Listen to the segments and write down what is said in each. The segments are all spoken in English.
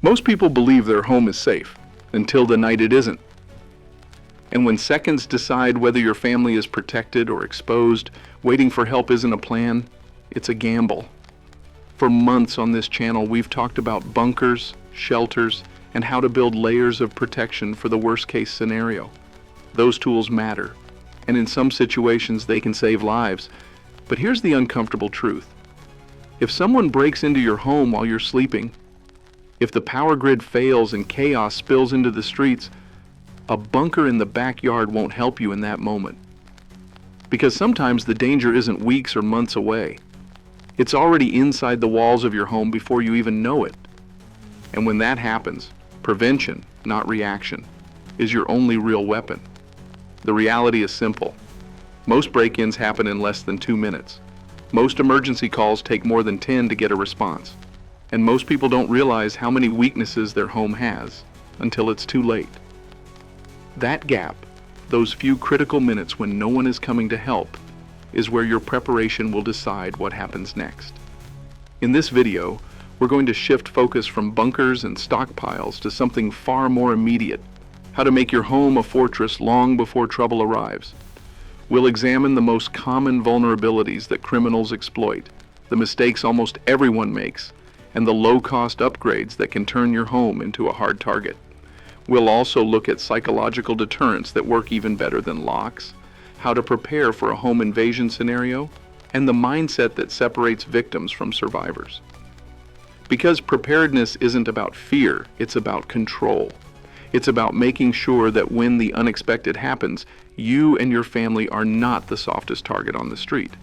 Most people believe their home is safe until the night it isn't. And when seconds decide whether your family is protected or exposed, waiting for help isn't a plan, it's a gamble. For months on this channel, we've talked about bunkers, shelters, and how to build layers of protection for the worst-case scenario. Those tools matter, and in some situations they can save lives. But here's the uncomfortable truth. If someone breaks into your home while you're sleeping, if the power grid fails and chaos spills into the streets, a bunker in the backyard won't help you in that moment. Because sometimes the danger isn't weeks or months away. It's already inside the walls of your home before you even know it. And when that happens, prevention, not reaction, is your only real weapon. The reality is simple. Most break-ins happen in less than 2 minutes. Most emergency calls take more than 10 to get a response. And most people don't realize how many weaknesses their home has until it's too late. That gap, those few critical minutes when no one is coming to help, is where your preparation will decide what happens next. In this video, we're going to shift focus from bunkers and stockpiles to something far more immediate: how to make your home a fortress long before trouble arrives. We'll examine the most common vulnerabilities that criminals exploit, the mistakes almost everyone makes, and the low-cost upgrades that can turn your home into a hard target. We'll also look at psychological deterrents that work even better than locks, how to prepare for a home invasion scenario, and the mindset that separates victims from survivors. Because preparedness isn't about fear, it's about control. It's about making sure that when the unexpected happens, you and your family are not the softest target on the street.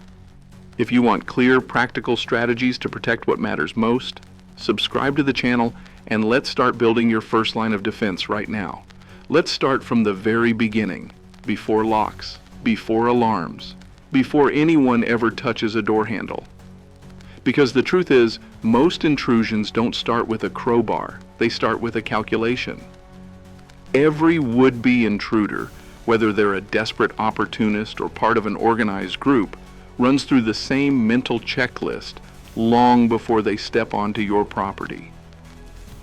If you want clear, practical strategies to protect what matters most, subscribe to the channel and let's start building your first line of defense right now. Let's start from the very beginning, before locks, before alarms, before anyone ever touches a door handle. Because the truth is, most intrusions don't start with a crowbar, they start with a calculation. Every would-be intruder, whether they're a desperate opportunist or part of an organized group, runs through the same mental checklist long before they step onto your property.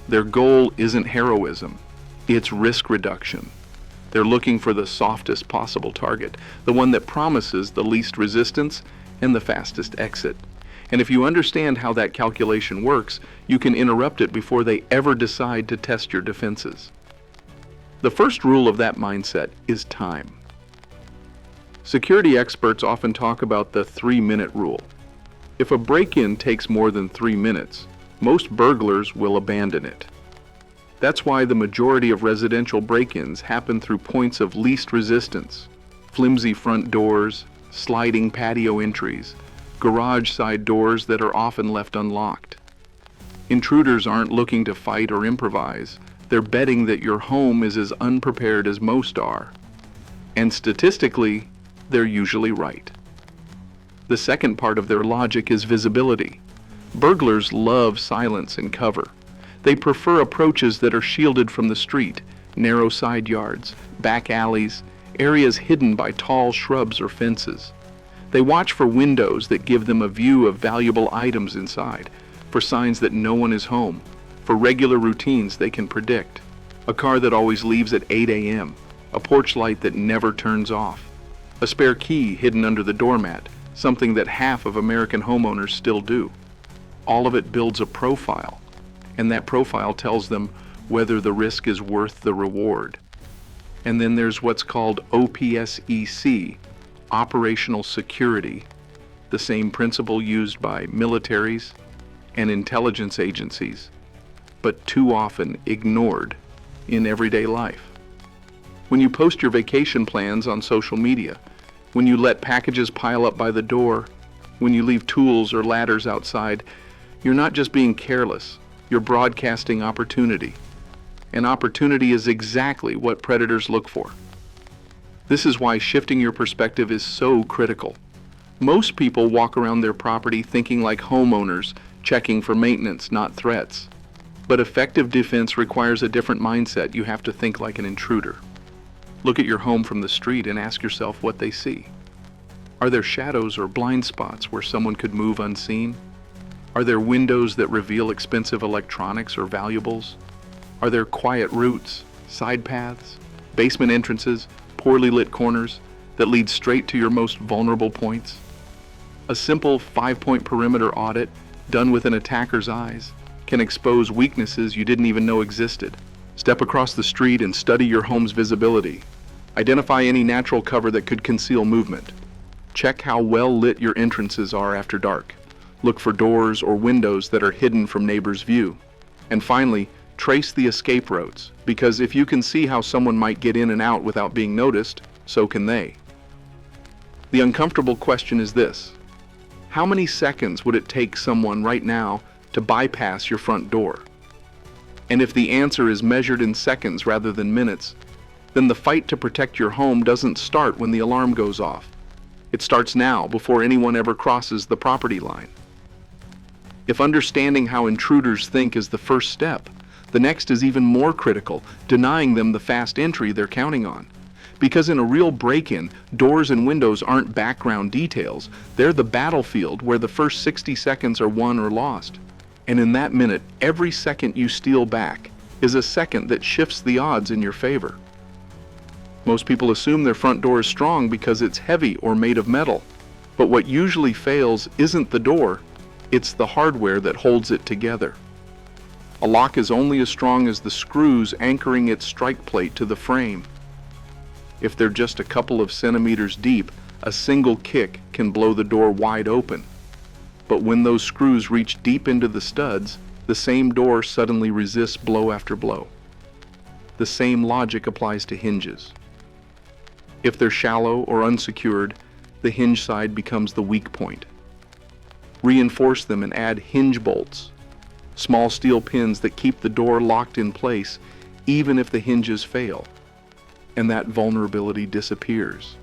Their goal isn't heroism, it's risk reduction. They're looking for the softest possible target, the one that promises the least resistance and the fastest exit. And if you understand how that calculation works, you can interrupt it before they ever decide to test your defenses. The first rule of that mindset is time. Security experts often talk about the 3-minute rule. If a break-in takes more than 3 minutes, most burglars will abandon it. That's why the majority of residential break-ins happen through points of least resistance: flimsy front doors, sliding patio entries, garage side doors that are often left unlocked. Intruders aren't looking to fight or improvise. They're betting that your home is as unprepared as most are. And statistically, they're usually right. The second part of their logic is visibility. Burglars love silence and cover. They prefer approaches that are shielded from the street, narrow side yards, back alleys, areas hidden by tall shrubs or fences. They watch for windows that give them a view of valuable items inside, for signs that no one is home, for regular routines they can predict. A car that always leaves at 8 a.m., a porch light that never turns off, a spare key hidden under the doormat, something that half of American homeowners still do. All of it builds a profile, and that profile tells them whether the risk is worth the reward. And then there's what's called OPSEC, operational security, the same principle used by militaries and intelligence agencies, but too often ignored in everyday life. When you post your vacation plans on social media, when you let packages pile up by the door, when you leave tools or ladders outside, you're not just being careless, you're broadcasting opportunity. And opportunity is exactly what predators look for. This is why shifting your perspective is so critical. Most people walk around their property thinking like homeowners, checking for maintenance, not threats. But effective defense requires a different mindset. You have to think like an intruder. Look at your home from the street and ask yourself what they see. Are there shadows or blind spots where someone could move unseen? Are there windows that reveal expensive electronics or valuables? Are there quiet routes, side paths, basement entrances, poorly lit corners that lead straight to your most vulnerable points? A simple 5-point perimeter audit, done with an attacker's eyes, can expose weaknesses you didn't even know existed. Step across the street and study your home's visibility. Identify any natural cover that could conceal movement. Check how well lit your entrances are after dark. Look for doors or windows that are hidden from neighbors' view. And finally, trace the escape routes, because if you can see how someone might get in and out without being noticed, so can they. The uncomfortable question is this: how many seconds would it take someone right now to bypass your front door? And if the answer is measured in seconds rather than minutes, then the fight to protect your home doesn't start when the alarm goes off. It starts now, before anyone ever crosses the property line. If understanding how intruders think is the first step, the next is even more critical: denying them the fast entry they're counting on. Because in a real break-in, doors and windows aren't background details. They're the battlefield where the first 60 seconds are won or lost. And in that minute, every second you steal back is a second that shifts the odds in your favor. Most people assume their front door is strong because it's heavy or made of metal. But what usually fails isn't the door, it's the hardware that holds it together. A lock is only as strong as the screws anchoring its strike plate to the frame. If they're just a couple of centimeters deep, a single kick can blow the door wide open. But when those screws reach deep into the studs, the same door suddenly resists blow after blow. The same logic applies to hinges. If they're shallow or unsecured, the hinge side becomes the weak point. Reinforce them and add hinge bolts, small steel pins that keep the door locked in place even if the hinges fail, and that vulnerability disappears.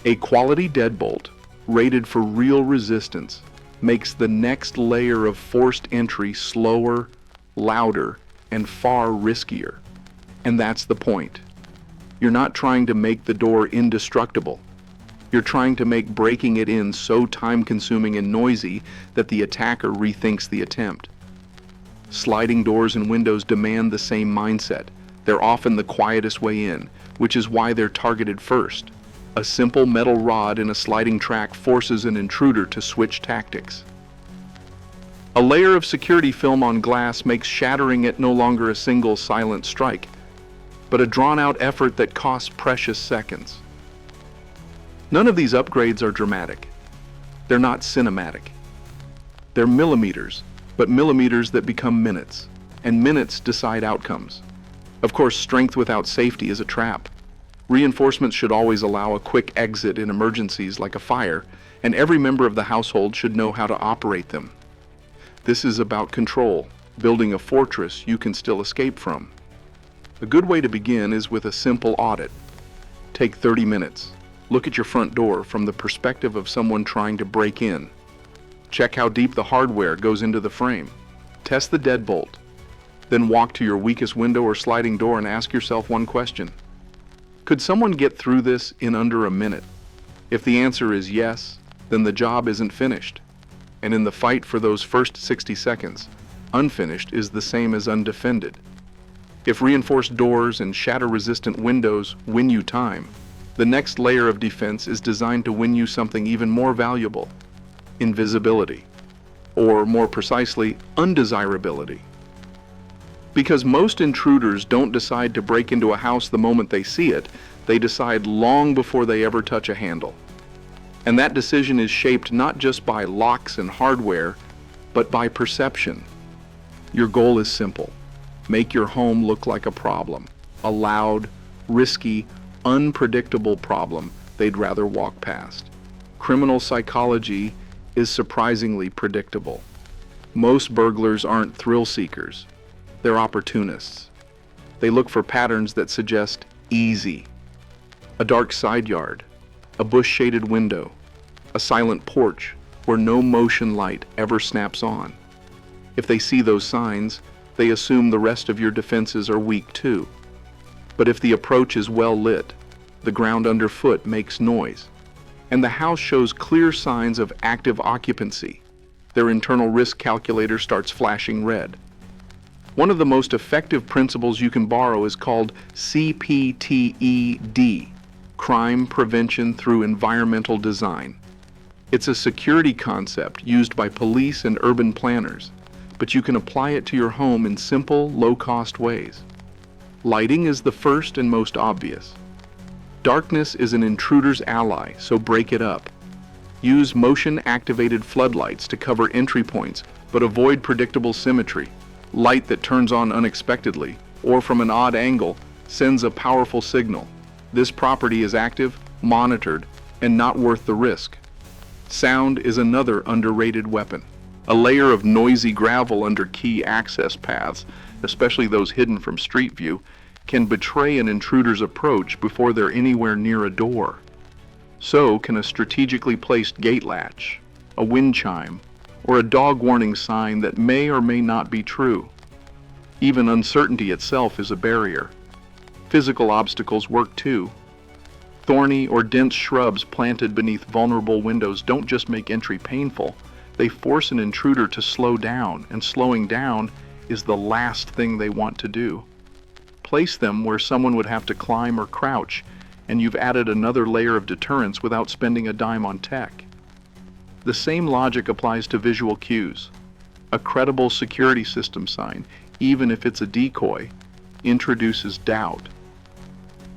A quality deadbolt, rated for real resistance, makes the next layer of forced entry slower, louder, and far riskier. And that's the point. You're not trying to make the door indestructible. You're trying to make breaking it in so time-consuming and noisy that the attacker rethinks the attempt. Sliding doors and windows demand the same mindset. They're often the quietest way in, which is why they're targeted first. A simple metal rod in a sliding track forces an intruder to switch tactics. A layer of security film on glass makes shattering it no longer a single silent strike, but a drawn-out effort that costs precious seconds. None of these upgrades are dramatic. They're not cinematic. They're millimeters, but millimeters that become minutes, and minutes decide outcomes. Of course, strength without safety is a trap. Reinforcements should always allow a quick exit in emergencies like a fire, and every member of the household should know how to operate them. This is about control, building a fortress you can still escape from. A good way to begin is with a simple audit. Take 30 minutes. Look at your front door from the perspective of someone trying to break in. Check how deep the hardware goes into the frame. Test the deadbolt. Then walk to your weakest window or sliding door and ask yourself one question. Could someone get through this in under a minute? If the answer is yes, then the job isn't finished. And in the fight for those first 60 seconds, unfinished is the same as undefended. If reinforced doors and shatter-resistant windows win you time, the next layer of defense is designed to win you something even more valuable: invisibility, or more precisely, undesirability. Because most intruders don't decide to break into a house the moment they see it, they decide long before they ever touch a handle. And that decision is shaped not just by locks and hardware, but by perception. Your goal is simple: make your home look like a problem, a loud, risky, unpredictable problem they'd rather walk past. Criminal psychology is surprisingly predictable. Most burglars aren't thrill seekers. They're opportunists. They look for patterns that suggest easy. A dark side yard, a bush-shaded window, a silent porch where no motion light ever snaps on. If they see those signs, they assume the rest of your defenses are weak too. But if the approach is well lit, the ground underfoot makes noise, and the house shows clear signs of active occupancy, their internal risk calculator starts flashing red. One of the most effective principles you can borrow is called CPTED, Crime Prevention Through Environmental Design. It's a security concept used by police and urban planners, but you can apply it to your home in simple, low-cost ways. Lighting is the first and most obvious. Darkness is an intruder's ally, so break it up. Use motion-activated floodlights to cover entry points, but avoid predictable symmetry. Light that turns on unexpectedly, or from an odd angle, sends a powerful signal. This property is active, monitored, and not worth the risk. Sound is another underrated weapon. A layer of noisy gravel under key access paths, especially those hidden from street view, can betray an intruder's approach before they're anywhere near a door. So can a strategically placed gate latch, a wind chime, or a dog warning sign that may or may not be true. Even uncertainty itself is a barrier. Physical obstacles work too. Thorny or dense shrubs planted beneath vulnerable windows don't just make entry painful, they force an intruder to slow down, and slowing down is the last thing they want to do. Place them where someone would have to climb or crouch, and you've added another layer of deterrence without spending a dime on tech. The same logic applies to visual cues. A credible security system sign, even if it's a decoy, introduces doubt.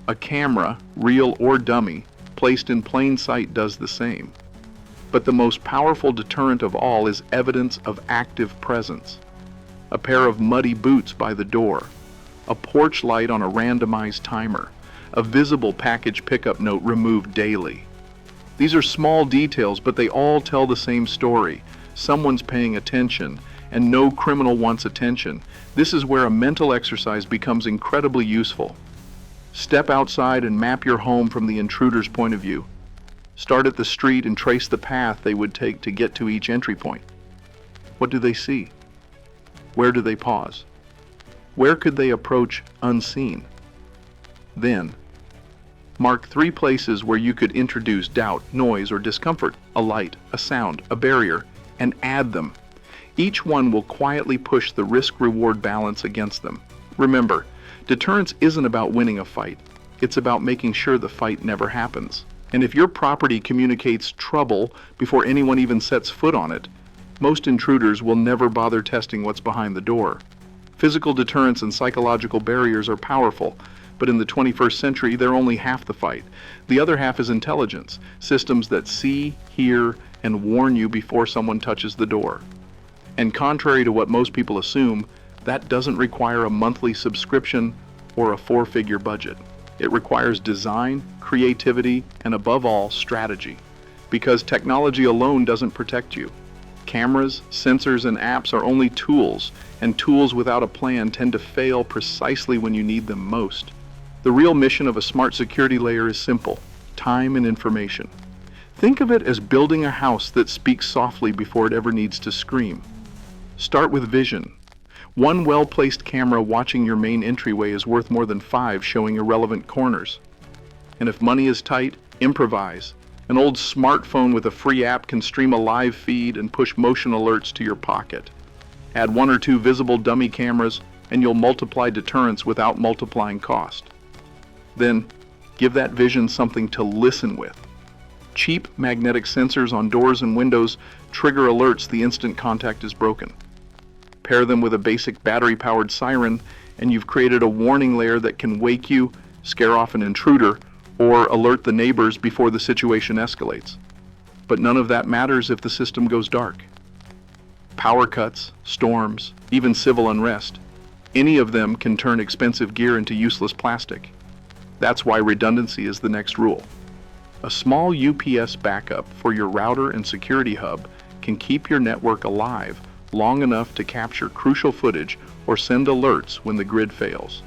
A camera, real or dummy, placed in plain sight does the same. But the most powerful deterrent of all is evidence of active presence. A pair of muddy boots by the door, a porch light on a randomized timer, a visible package pickup note removed daily. These are small details, but they all tell the same story. Someone's paying attention, and no criminal wants attention. This is where a mental exercise becomes incredibly useful. Step outside and map your home from the intruder's point of view. Start at the street and trace the path they would take to get to each entry point. What do they see? Where do they pause? Where could they approach unseen? Then, mark 3 places where you could introduce doubt, noise, or discomfort, a light, a sound, a barrier, and add them. Each one will quietly push the risk-reward balance against them. Remember, deterrence isn't about winning a fight. It's about making sure the fight never happens. And if your property communicates trouble before anyone even sets foot on it, most intruders will never bother testing what's behind the door. Physical deterrence and psychological barriers are powerful, but in the 21st century, they're only half the fight. The other half is intelligence, systems that see, hear, and warn you before someone touches the door. And contrary to what most people assume, that doesn't require a monthly subscription or a 4-figure budget. It requires design, creativity, and above all, strategy. Because technology alone doesn't protect you. Cameras, sensors, and apps are only tools, and tools without a plan tend to fail precisely when you need them most. The real mission of a smart security layer is simple: time and information. Think of it as building a house that speaks softly before it ever needs to scream. Start with vision. One well-placed camera watching your main entryway is worth more than 5 showing irrelevant corners. And if money is tight, improvise. An old smartphone with a free app can stream a live feed and push motion alerts to your pocket. Add 1 or 2 visible dummy cameras, and you'll multiply deterrence without multiplying cost. Then, give that vision something to listen with. Cheap magnetic sensors on doors and windows trigger alerts the instant contact is broken. Pair them with a basic battery-powered siren, and you've created a warning layer that can wake you, scare off an intruder, or alert the neighbors before the situation escalates. But none of that matters if the system goes dark. Power cuts, storms, even civil unrest, any of them can turn expensive gear into useless plastic. That's why redundancy is the next rule. A small UPS backup for your router and security hub can keep your network alive long enough to capture crucial footage or send alerts when the grid fails.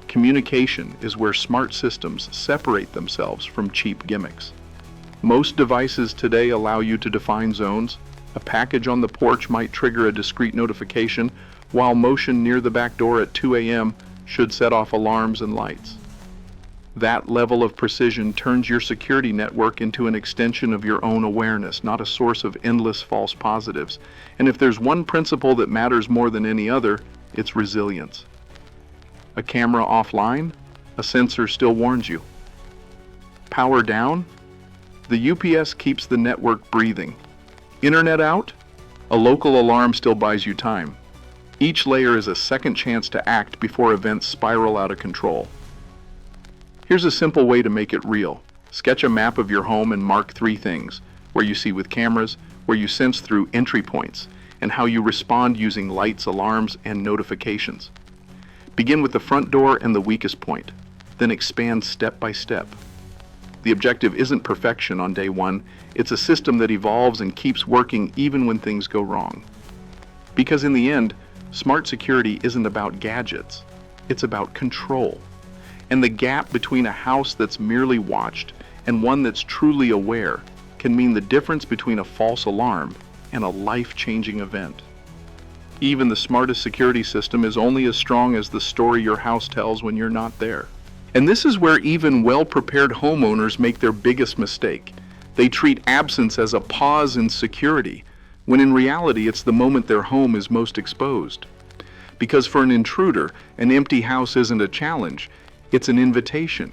Communication is where smart systems separate themselves from cheap gimmicks. Most devices today allow you to define zones. A package on the porch might trigger a discrete notification, while motion near the back door at 2 a.m. should set off alarms and lights. That level of precision turns your security network into an extension of your own awareness, not a source of endless false positives. And if there's one principle that matters more than any other, it's resilience. A camera offline, a sensor still warns you. Power down, the UPS keeps the network breathing. Internet out, a local alarm still buys you time. Each layer is a second chance to act before events spiral out of control. Here's a simple way to make it real. Sketch a map of your home and mark 3 things: where you see with cameras, where you sense through entry points, and how you respond using lights, alarms, and notifications. Begin with the front door and the weakest point, then expand step by step. The objective isn't perfection on day one, it's a system that evolves and keeps working even when things go wrong. Because in the end, smart security isn't about gadgets, it's about control. And the gap between a house that's merely watched and one that's truly aware can mean the difference between a false alarm and a life-changing event. Even the smartest security system is only as strong as the story your house tells when you're not there. And this is where even well-prepared homeowners make their biggest mistake. They treat absence as a pause in security, when in reality it's the moment their home is most exposed. Because for an intruder, an empty house isn't a challenge, it's an invitation.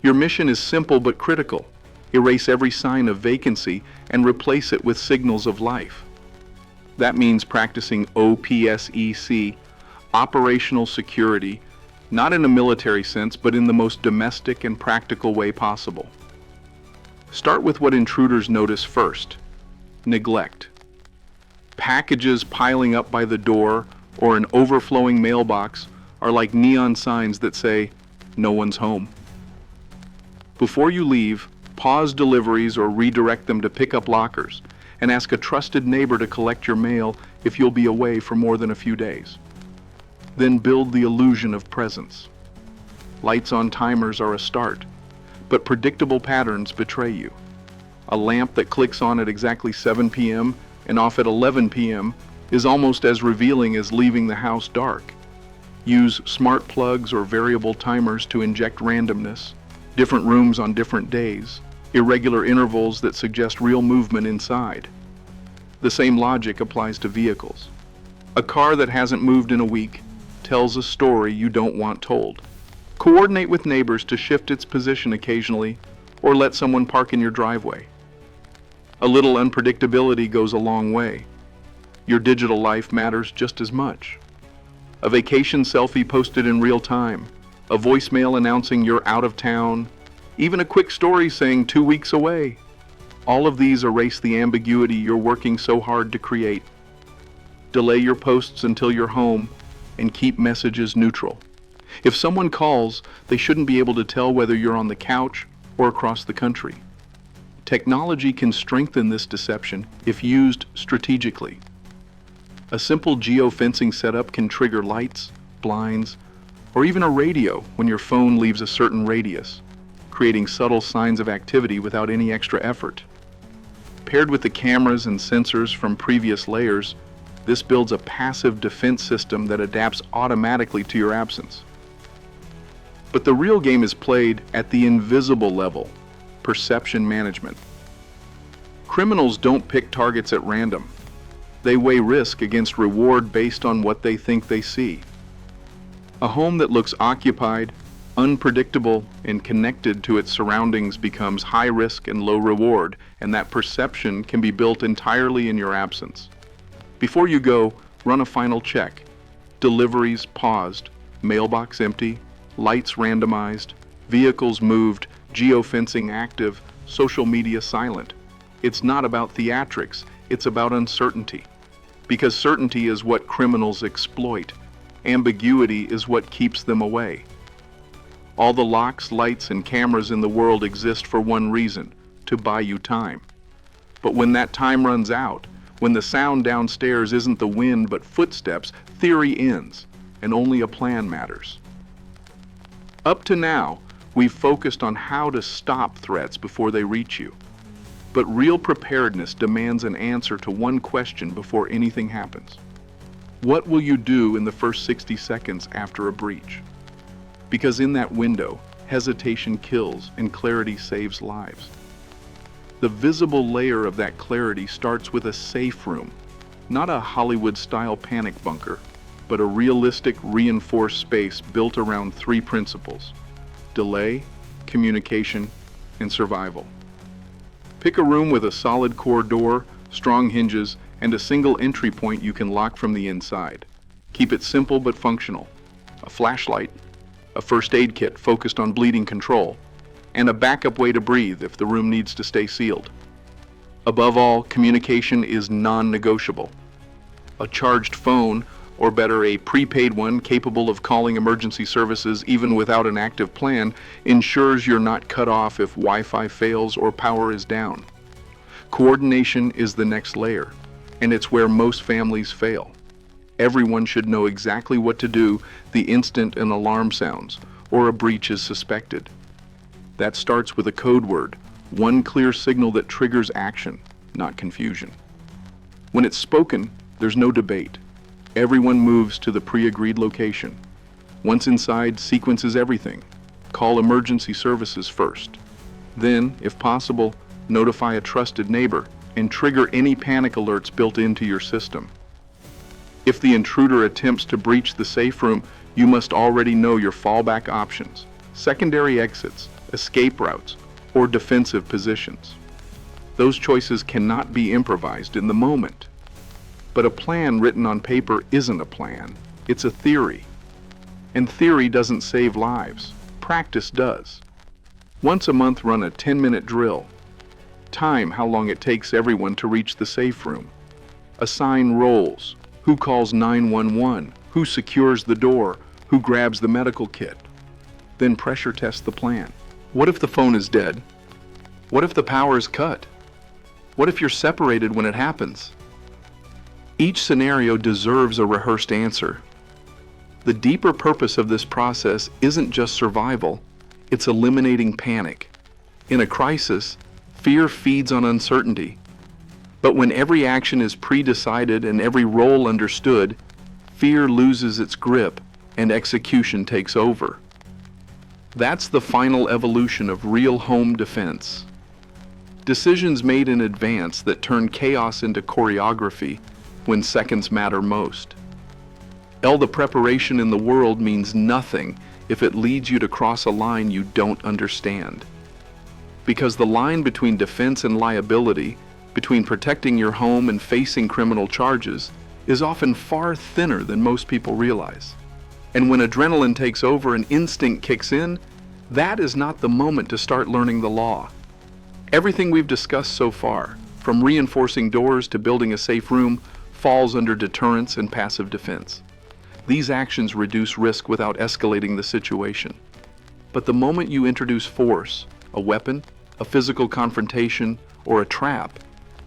Your mission is simple but critical. Erase every sign of vacancy and replace it with signals of life. That means practicing OPSEC, operational security, not in a military sense, but in the most domestic and practical way possible. Start with what intruders notice first: neglect. Packages piling up by the door or an overflowing mailbox are like neon signs that say, "No one's home." Before you leave, pause deliveries or redirect them to pick up lockers, and ask a trusted neighbor to collect your mail if you'll be away for more than a few days. Then build the illusion of presence. Lights on timers are a start, but predictable patterns betray you. A lamp that clicks on at exactly 7 p.m. and off at 11 p.m. is almost as revealing as leaving the house dark. Use smart plugs or variable timers to inject randomness, different rooms on different days, irregular intervals that suggest real movement inside. The same logic applies to vehicles. A car that hasn't moved in a week tells a story you don't want told. Coordinate with neighbors to shift its position occasionally, or let someone park in your driveway. A little unpredictability goes a long way. Your digital life matters just as much. A vacation selfie posted in real time, a voicemail announcing you're out of town, even a quick story saying 2 weeks away. All of these erase the ambiguity you're working so hard to create. Delay your posts until you're home and keep messages neutral. If someone calls, they shouldn't be able to tell whether you're on the couch or across the country. Technology can strengthen this deception if used strategically. A simple geofencing setup can trigger lights, blinds, or even a radio when your phone leaves a certain radius, creating subtle signs of activity without any extra effort. Paired with the cameras and sensors from previous layers, this builds a passive defense system that adapts automatically to your absence. But the real game is played at the invisible level, perception management. Criminals don't pick targets at random. They weigh risk against reward based on what they think they see. A home that looks occupied, unpredictable, and connected to its surroundings becomes high risk and low reward, and that perception can be built entirely in your absence. Before you go, run a final check. Deliveries paused, mailbox empty, lights randomized, vehicles moved, geofencing active, social media silent. It's not about theatrics, it's about uncertainty. Because certainty is what criminals exploit. Ambiguity is what keeps them away. All the locks, lights, and cameras in the world exist for one reason: to buy you time. But when that time runs out, when the sound downstairs isn't the wind but footsteps, theory ends, and only a plan matters. Up to now, we've focused on how to stop threats before they reach you. But real preparedness demands an answer to one question before anything happens. What will you do in the first 60 seconds after a breach? Because in that window, hesitation kills and clarity saves lives. The visible layer of that clarity starts with a safe room, not a Hollywood-style panic bunker. but a realistic, reinforced space built around three principles: delay, communication, and survival. Pick a room with a solid core door, strong hinges, and a single entry point you can lock from the inside. Keep it simple but functional. A flashlight, a first aid kit focused on bleeding control, and a backup way to breathe if the room needs to stay sealed. Above all, communication is non-negotiable. A charged phone, or better, a prepaid one capable of calling emergency services even without an active plan, ensures you're not cut off if Wi-Fi fails or power is down. Coordination is the next layer, and it's where most families fail. Everyone should know exactly what to do the instant an alarm sounds or a breach is suspected. That starts with a code word, one clear signal that triggers action, not confusion. When it's spoken, there's no debate. Everyone moves to the pre-agreed location. Once inside, sequences everything. Call emergency services first. Then, if possible, notify a trusted neighbor and trigger any panic alerts built into your system. If the intruder attempts to breach the safe room, you must already know your fallback options, secondary exits, escape routes, or defensive positions. Those choices cannot be improvised in the moment. But a plan written on paper isn't a plan, it's a theory. And theory doesn't save lives, practice does. Once a month, run a 10-minute drill. Time how long it takes everyone to reach the safe room. Assign roles. Who calls 911? Who secures the door? Who grabs the medical kit? Then pressure test the plan. What if the phone is dead? What if the power is cut? What if you're separated when it happens? Each scenario deserves a rehearsed answer. The deeper purpose of this process isn't just survival, it's eliminating panic. In a crisis, fear feeds on uncertainty. But when every action is pre-decided and every role understood, fear loses its grip and execution takes over. That's the final evolution of real home defense. Decisions made in advance that turn chaos into choreography when seconds matter most. All the preparation in the world means nothing if it leads you to cross a line you don't understand. Because the line between defense and liability, between protecting your home and facing criminal charges, is often far thinner than most people realize. And when adrenaline takes over and instinct kicks in, that is not the moment to start learning the law. Everything we've discussed so far, from reinforcing doors to building a safe room, falls under deterrence and passive defense. These actions reduce risk without escalating the situation. But the moment you introduce force, a weapon, a physical confrontation, or a trap,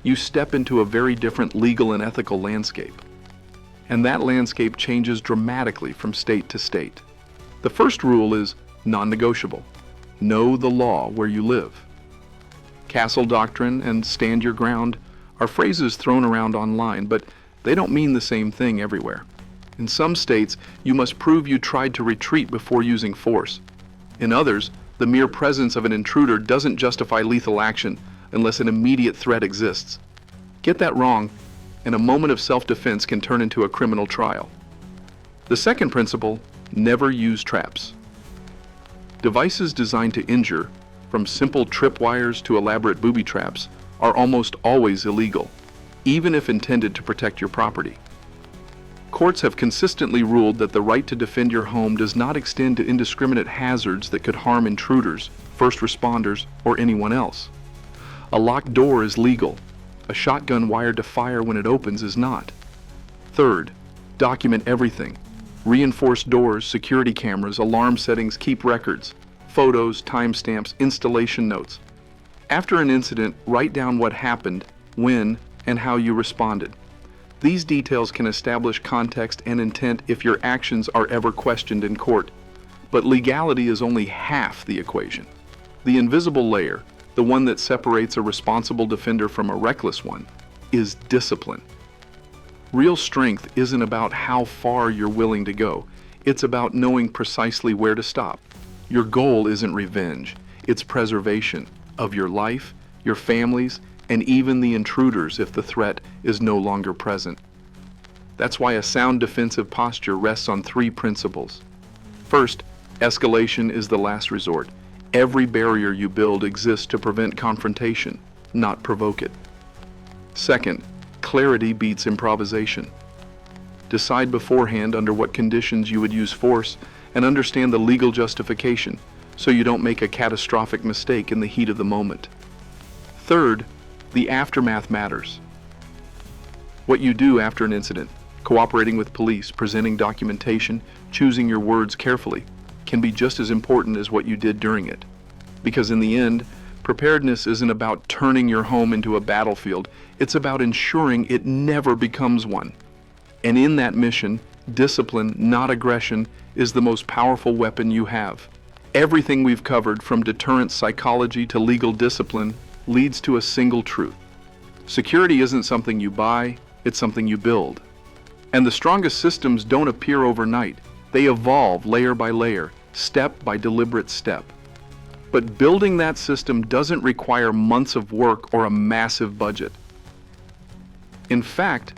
you step into a very different legal and ethical landscape. And that landscape changes dramatically from state to state. The first rule is non-negotiable. Know the law where you live. Castle doctrine and stand your ground are phrases thrown around online, but they don't mean the same thing everywhere. In some states, you must prove you tried to retreat before using force. In others, the mere presence of an intruder doesn't justify lethal action unless an immediate threat exists. Get that wrong, and a moment of self-defense can turn into a criminal trial. The second principle, never use traps. Devices designed to injure, from simple tripwires to elaborate booby traps, are almost always illegal, even if intended to protect your property. Courts have consistently ruled that the right to defend your home does not extend to indiscriminate hazards that could harm intruders, first responders, or anyone else. A locked door is legal. A shotgun wired to fire when it opens is not. Third, document everything. Reinforced doors, security cameras, alarm settings, keep records, photos, timestamps, installation notes. After an incident, write down what happened, when, and how you responded. These details can establish context and intent if your actions are ever questioned in court. But legality is only half the equation. The invisible layer, the one that separates a responsible defender from a reckless one, is discipline. Real strength isn't about how far you're willing to go. It's about knowing precisely where to stop. Your goal isn't revenge. It's preservation of your life, your family's, and even the intruders if the threat is no longer present. That's why a sound defensive posture rests on three principles. First, escalation is the last resort. Every barrier you build exists to prevent confrontation, not provoke it. Second, clarity beats improvisation. Decide beforehand under what conditions you would use force and understand the legal justification so you don't make a catastrophic mistake in the heat of the moment. Third, the aftermath matters. What you do after an incident, cooperating with police, presenting documentation, choosing your words carefully, can be just as important as what you did during it. Because in the end, preparedness isn't about turning your home into a battlefield, it's about ensuring it never becomes one. And in that mission, discipline, not aggression, is the most powerful weapon you have. Everything we've covered, from deterrence psychology to legal discipline, leads to a single truth. Security isn't something you buy, it's something you build. And the strongest systems don't appear overnight. They evolve layer by layer, step by deliberate step. But building that system doesn't require months of work or a massive budget. In fact,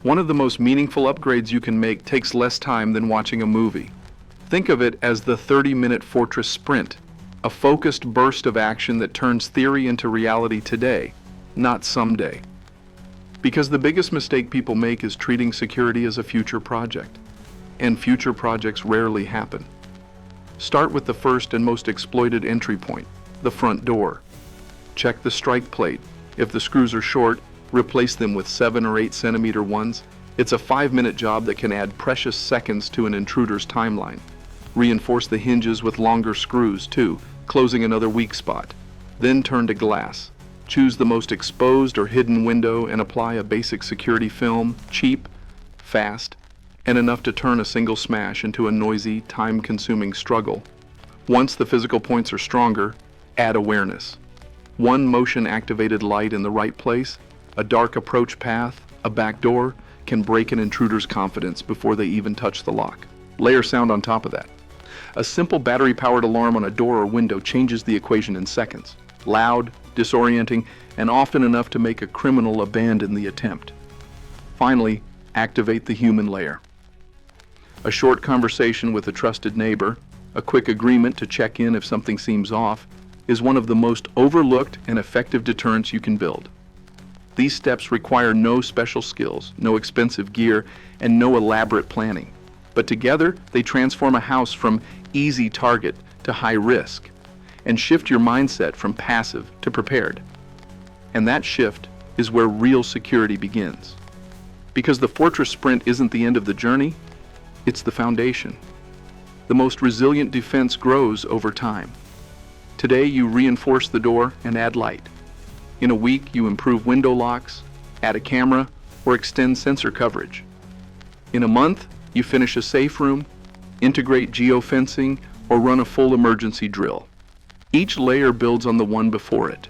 one of the most meaningful upgrades you can make takes less time than watching a movie. Think of it as the 30-minute fortress sprint, a focused burst of action that turns theory into reality today, not someday. Because the biggest mistake people make is treating security as a future project, and future projects rarely happen. Start with the first and most exploited entry point, the front door. Check the strike plate. If the screws are short, replace them with 7 or 8 centimeter ones. It's a 5-minute job that can add precious seconds to an intruder's timeline. Reinforce the hinges with longer screws too, closing another weak spot. Then turn to glass. Choose the most exposed or hidden window and apply a basic security film, cheap, fast, and enough to turn a single smash into a noisy, time-consuming struggle. Once the physical points are stronger, add awareness. One motion-activated light in the right place, a dark approach path, a back door, can break an intruder's confidence before they even touch the lock. Layer sound on top of that. A simple battery-powered alarm on a door or window changes the equation in seconds. Loud, disorienting, and often enough to make a criminal abandon the attempt. Finally, activate the human layer. A short conversation with a trusted neighbor, a quick agreement to check in if something seems off, is one of the most overlooked and effective deterrents you can build. These steps require no special skills, no expensive gear, and no elaborate planning. But together, they transform a house from easy target to high risk, and shift your mindset from passive to prepared. And that shift is where real security begins. Because the fortress sprint isn't the end of the journey, it's the foundation. The most resilient defense grows over time. Today you reinforce the door and add light. In a week you improve window locks, add a camera, or extend sensor coverage. In a month you finish a safe room, integrate geofencing, or run a full emergency drill. Each layer builds on the one before it.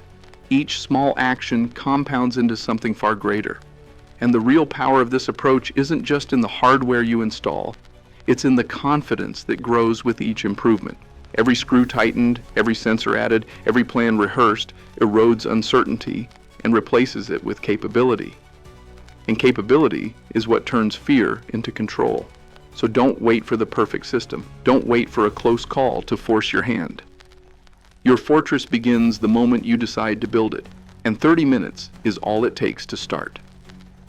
Each small action compounds into something far greater. And the real power of this approach isn't just in the hardware you install, it's in the confidence that grows with each improvement. Every screw tightened, every sensor added, every plan rehearsed erodes uncertainty and replaces it with capability. And capability is what turns fear into control. So don't wait for the perfect system. Don't wait for a close call to force your hand. Your fortress begins the moment you decide to build it, and 30 minutes is all it takes to start.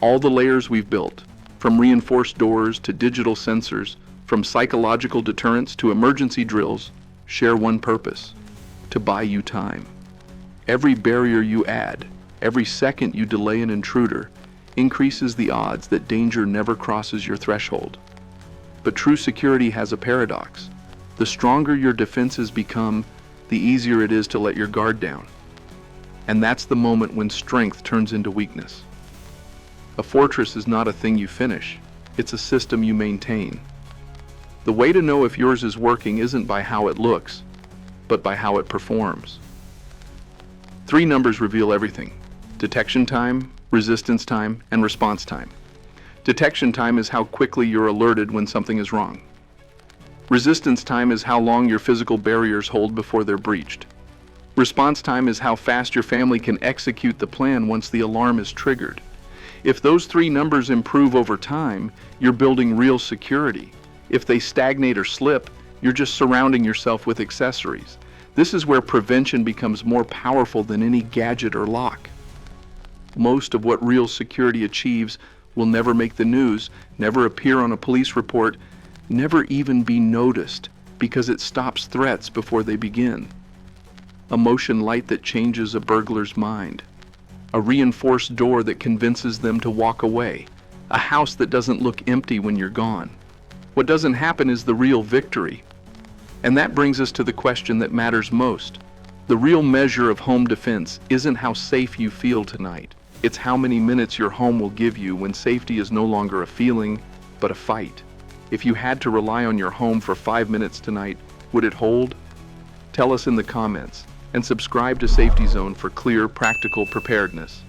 All the layers we've built, from reinforced doors to digital sensors, from psychological deterrence to emergency drills, share one purpose: to buy you time. Every barrier you add, every second you delay an intruder, increases the odds that danger never crosses your threshold. But true security has a paradox. The stronger your defenses become, the easier it is to let your guard down. And that's the moment when strength turns into weakness. A fortress is not a thing you finish, it's a system you maintain. The way to know if yours is working isn't by how it looks, but by how it performs. 3 numbers reveal everything: detection time, resistance time, and response time. Detection time is how quickly you're alerted when something is wrong. Resistance time is how long your physical barriers hold before they're breached. Response time is how fast your family can execute the plan once the alarm is triggered. If those three numbers improve over time, you're building real security. If they stagnate or slip, you're just surrounding yourself with accessories. This is where prevention becomes more powerful than any gadget or lock. Most of what real security achieves will never make the news, never appear on a police report, never even be noticed, because it stops threats before they begin. A motion light that changes a burglar's mind. A reinforced door that convinces them to walk away. A house that doesn't look empty when you're gone. What doesn't happen is the real victory. And that brings us to the question that matters most. The real measure of home defense isn't how safe you feel tonight. It's how many minutes your home will give you when safety is no longer a feeling, but a fight. If you had to rely on your home for 5 minutes tonight, would it hold? Tell us in the comments, and subscribe to Safety Zone for clear, practical preparedness.